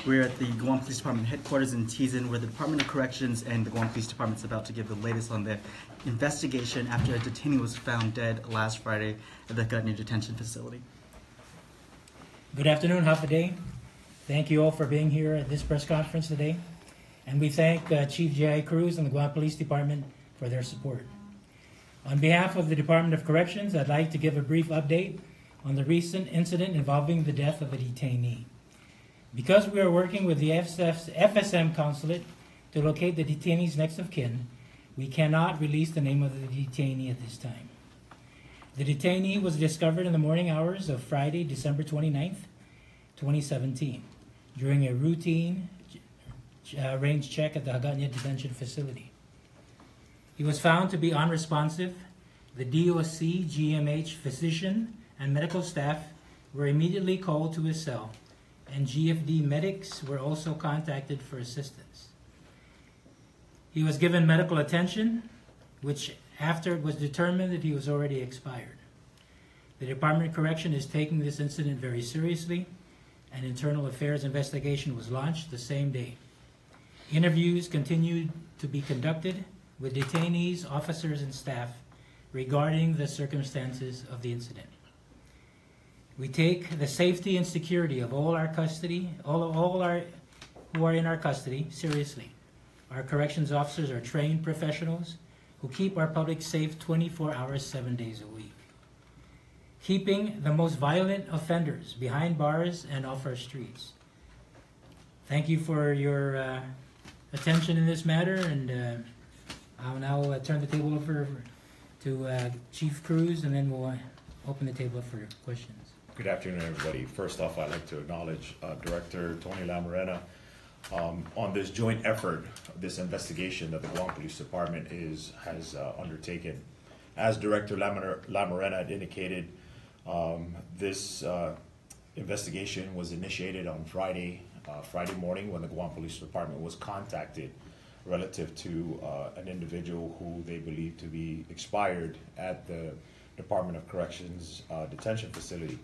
We're at the Guam Police Department headquarters in Tizen, where the Department of Corrections and the Guam Police Department is about to give the latest on the investigation after a detainee was found dead last Friday at the Gutney Detention Facility. Good afternoon, Hafaday. Thank you all for being here at this press conference today. And we thank Chief J.I. Cruz and the Guam Police Department for their support. On behalf of the Department of Corrections, I'd like to give a brief update on the recent incident involving the death of a detainee. Because we are working with the FSM consulate to locate the detainee's next of kin, we cannot release the name of the detainee at this time. The detainee was discovered in the morning hours of Friday, December 29th, 2017, during a routine range check at the Gutney Detention Facility. He was found to be unresponsive. The DOC, GMH, physician, and medical staff were immediately called to his cell, and GFD medics were also contacted for assistance. He was given medical attention, which after it was determined that he was already expired. The Department of Correction is taking this incident very seriously. An internal affairs investigation was launched the same day. Interviews continued to be conducted with detainees, officers, and staff regarding the circumstances of the incident. We take the safety and security of all our custody, who are in our custody, seriously. Our corrections officers are trained professionals who keep our public safe 24 hours, 7 days a week. Keeping the most violent offenders behind bars and off our streets. Thank you for your attention in this matter, and I'll now turn the table over to Chief Cruz, and then we'll open the table up for questions. Good afternoon, everybody. First off, I'd like to acknowledge Director Tony Lamorena on this joint effort, this investigation that the Guam Police Department has undertaken. As Director Lamorena had indicated, this investigation was initiated on Friday morning when the Guam Police Department was contacted relative to an individual who they believe to be expired at the Department of Corrections detention facility.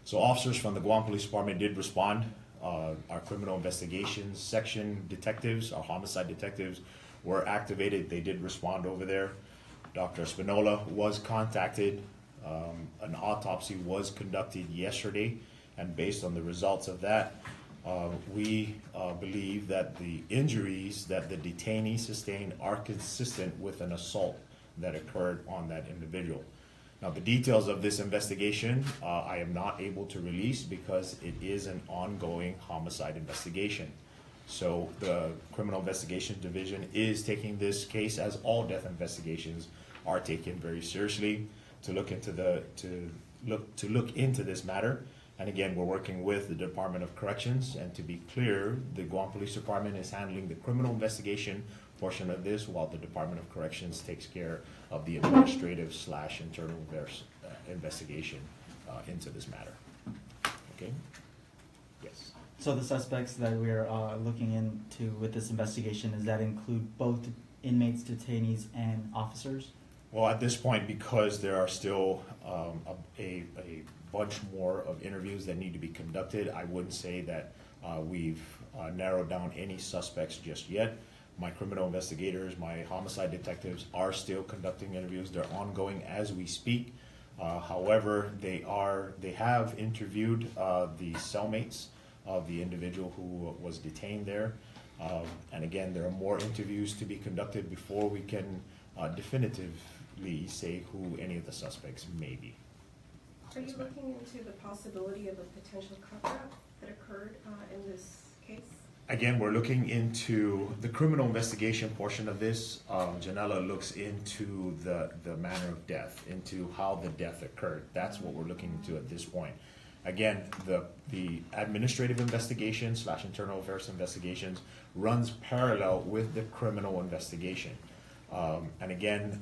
So officers from the Guam Police Department did respond. Our criminal investigations section detectives, our homicide detectives, were activated. They did respond over there. Dr. Espinola was contacted. An autopsy was conducted yesterday, and based on the results of that, we believe that the injuries that the detainee sustained are consistent with an assault that occurred on that individual. Now, the details of this investigation I am not able to release because it is an ongoing homicide investigation. So the Criminal Investigation Division is taking this case, as all death investigations are taken, very seriously to look into this matter. And again, we're working with the Department of Corrections, and to be clear, the Guam Police Department is handling the criminal investigation portion of this, while the Department of Corrections takes care of the administrative / internal investigation into this matter. Okay? Yes. So the suspects that we're looking into with this investigation, does that include both inmates, detainees, and officers? Well, at this point, because there are still a bunch more of interviews that need to be conducted, I wouldn't say that we've narrowed down any suspects just yet. My criminal investigators, my homicide detectives are still conducting interviews. They're ongoing as we speak. However, they have interviewed the cellmates of the individual who was detained there. And again, there are more interviews to be conducted before we can definitively say who any of the suspects may be. Are you looking into the possibility of a potential cover-up that occurred in this case? Again, we're looking into the criminal investigation portion of this. Janella looks into the manner of death, into how the death occurred. That's what we're looking into at this point. Again, the administrative investigation / internal affairs investigations runs parallel with the criminal investigation. And again,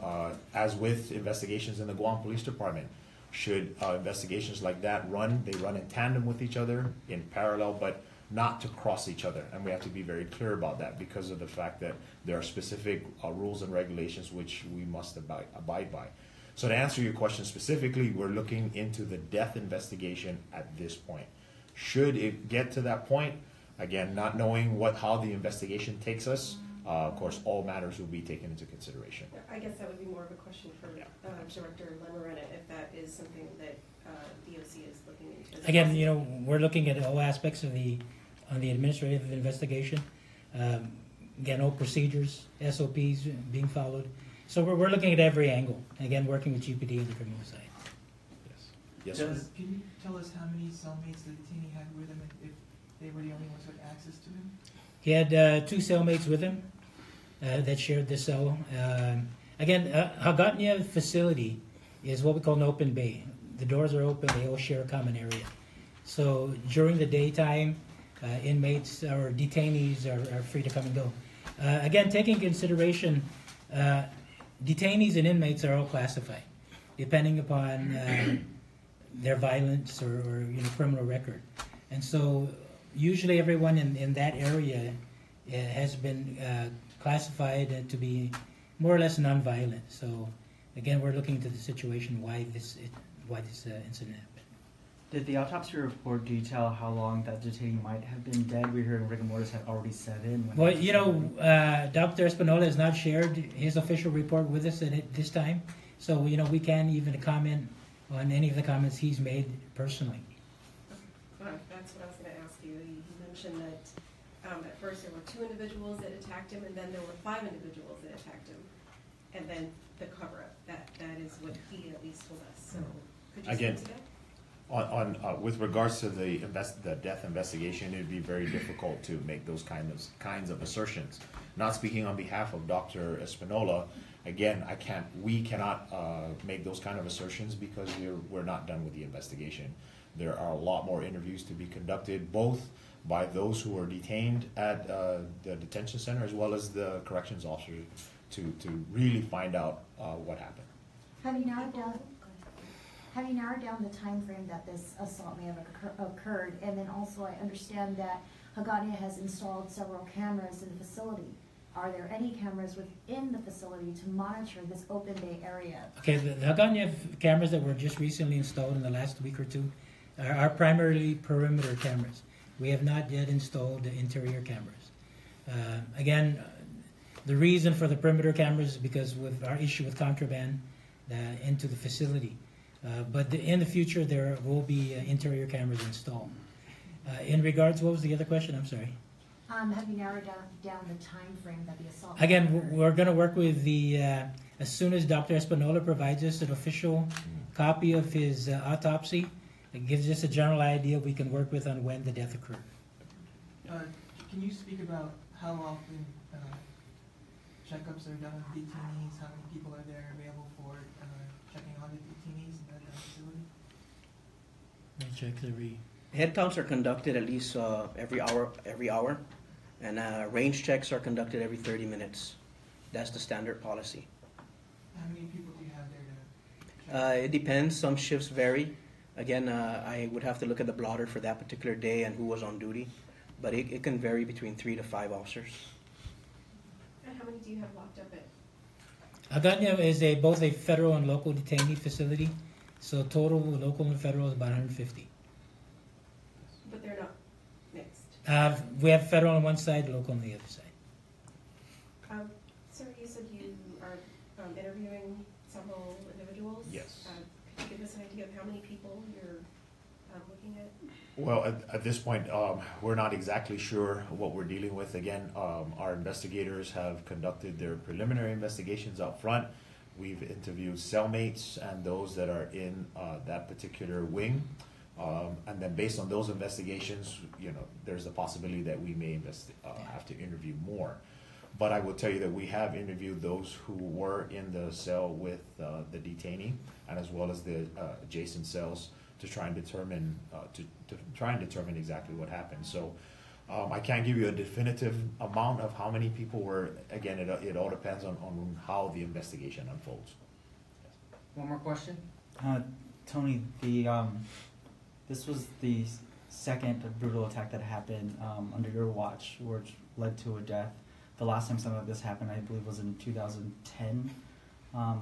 as with investigations in the Guam Police Department, should investigations like that they run in tandem with each other, in parallel, but not to cross each other. And we have to be very clear about that because of the fact that there are specific rules and regulations which we must abide by. So to answer your question specifically, we're looking into the death investigation at this point. Should it get to that point, Again, not knowing how the investigation takes us, of course, all matters will be taken into consideration. I guess that would be more of a question for Yeah. Director Lamarena, if that is something that DOC is looking into. Again, you know, we're looking at all aspects of the administrative investigation. Again, all procedures, SOPs being followed. So we're looking at every angle. Again, working with GPD and the criminal side. Yes, sir. Can you tell us how many cellmates the detainee had with him, and if they were the only ones with access to him? He had 2 cellmates with him that shared the cell. Again, Hagatnya facility is what we call an open bay. The doors are open, they all share a common area. So during the daytime, inmates or detainees are free to come and go. Again, taking into consideration, detainees and inmates are all classified, depending upon their violence or criminal record. And so usually everyone in that area has been classified to be more or less nonviolent. So again, we're looking into the situation why this incident happened. Did the autopsy report detail how long that detainee might have been dead? We heard rigor mortis had already set in. Well, Dr. Espinola has not shared his official report with us at this time, so we can't even comment on any of the comments he's made personally. That's what I was going to ask you. You mentioned that at first there were 2 individuals that attacked him, and then there were 5 individuals that attacked him, and then the cover-up. That is what he at least told us. So could you Again, speak to that? With regards to the death investigation, it would be very difficult to make those kinds of assertions. Not speaking on behalf of Dr. Espinola, again, we cannot make those kind of assertions because we're not done with the investigation. There are a lot more interviews to be conducted, both by those who are detained at the detention center as well as the corrections officers to really find out what happened. Have you narrowed down the time frame that this assault may have occurred? And then also I understand that Hagatnya has installed several cameras in the facility. Are there any cameras within the facility to monitor this open bay area? Okay, the Hagatnya cameras that were just recently installed in the last week or 2 are primarily perimeter cameras. We have not yet installed the interior cameras. Again, the reason for the perimeter cameras is because with our issue with contraband into the facility. But in the future, there will be interior cameras installed. In regards, what was the other question? I'm sorry. Have you narrowed down the time frame that the assault? Again, we're going to work with as soon as Dr. Espinola provides us an official copy of his autopsy, it gives us a general idea we can work with on when the death occurred. Can you speak about how often checkups are done with detainees? How many people are there available for checking on the detainees in that facility? Checks every. Head counts are conducted at least every hour, and range checks are conducted every 30 minutes. That's the standard policy. How many people do you have there to check? It depends. Some shifts vary. Again, I would have to look at the blotter for that particular day and who was on duty, but it can vary between 3 to 5 officers. And how many do you have locked up at? Hagatnya is both a federal and local detainee facility, so total local and federal is about 150. But they're not mixed. We have federal on one side, local on the other side. Sir, you said you are interviewing several individuals. Yes. Could you give us an idea of how many people you're looking at? Well, at this point, we're not exactly sure what we're dealing with. Again, our investigators have conducted their preliminary investigations up front. We've interviewed cellmates and those that are in that particular wing. And then based on those investigations, there's a possibility that we may have to interview more. But I will tell you that we have interviewed those who were in the cell with the detainee, and as well as the adjacent cells to try and determine exactly what happened. So I can't give you a definitive amount of how many people were. Again, it all depends on how the investigation unfolds. One more question, Tony. This was the second brutal attack that happened under your watch, which led to a death. The last time something like this happened, I believe, was in 2010. How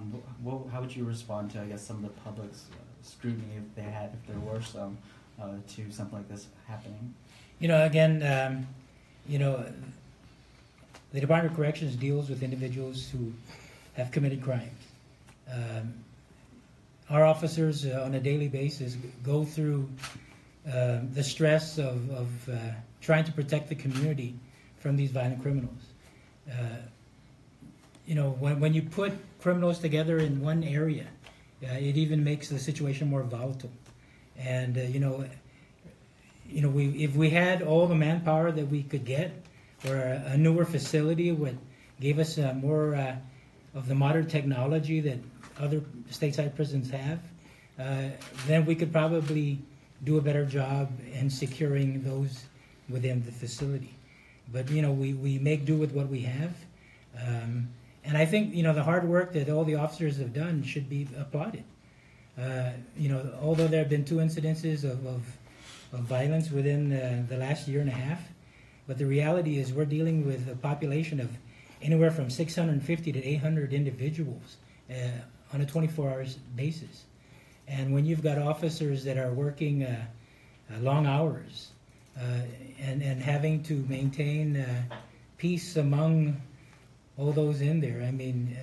would you respond to, I guess, some of the public's scrutiny, if there were some, to something like this happening? Again, the Department of Corrections deals with individuals who have committed crimes. Our officers on a daily basis go through the stress of trying to protect the community from these violent criminals. When you put criminals together in one area, it even makes the situation more volatile. And if we had all the manpower that we could get, or a newer facility would give us more of the modern technology that other stateside prisons have, then we could probably do a better job in securing those within the facility. But we make do with what we have, and I think the hard work that all the officers have done should be applauded. Although there have been 2 incidences of violence within the last year and a half, but the reality is we're dealing with a population of anywhere from 650 to 800 individuals on a 24-hour basis. And when you've got officers that are working long hours and having to maintain peace among all those in there, I mean,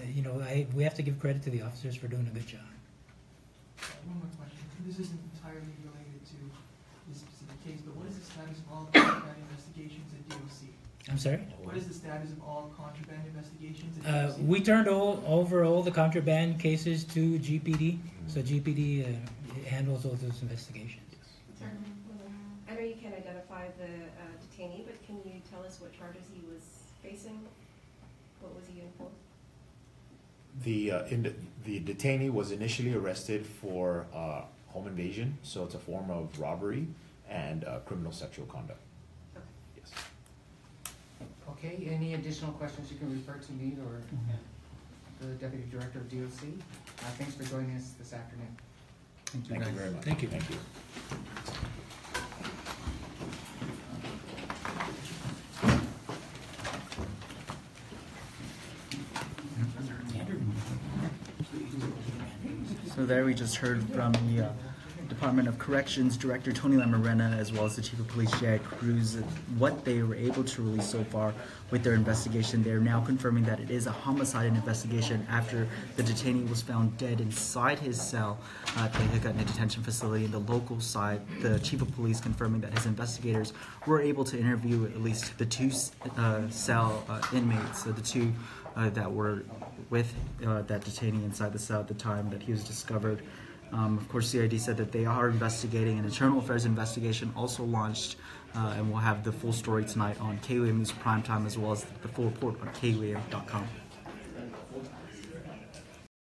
we have to give credit to the officers for doing a good job. One more question. This isn't entirely related to this specific case, but what is the status of all contraband investigations at DOC? I'm sorry? What is the status of all contraband investigations at DOC? We turned over all the contraband cases to GPD, so GPD handles all those investigations. I know you can't identify the detainee, but can you tell us what charges he was facing? What was he in for? The detainee was initially arrested for home invasion, so it's a form of robbery and criminal sexual conduct. Okay. Yes. Okay, any additional questions you can refer to me or the Deputy Director of DOC? Thanks for joining us this afternoon. Thank you very much. Thank you. Thank you. So there we just heard from the Department of Corrections Director Tony Lamarena, as well as the Chief of Police J.I. Cruz, what they were able to release so far with their investigation. They're now confirming that it is a homicide investigation after the detainee was found dead inside his cell at the Hiccup Detention Facility. In the local side, the Chief of Police confirming that his investigators were able to interview at least the 2 cell inmates, the 2 that were with that detainee inside the cell at the time that he was discovered. Of course, CID said that they are investigating. An internal affairs investigation also launched, and we'll have the full story tonight on KUAM News Primetime, as well as the full report on KUAM.com.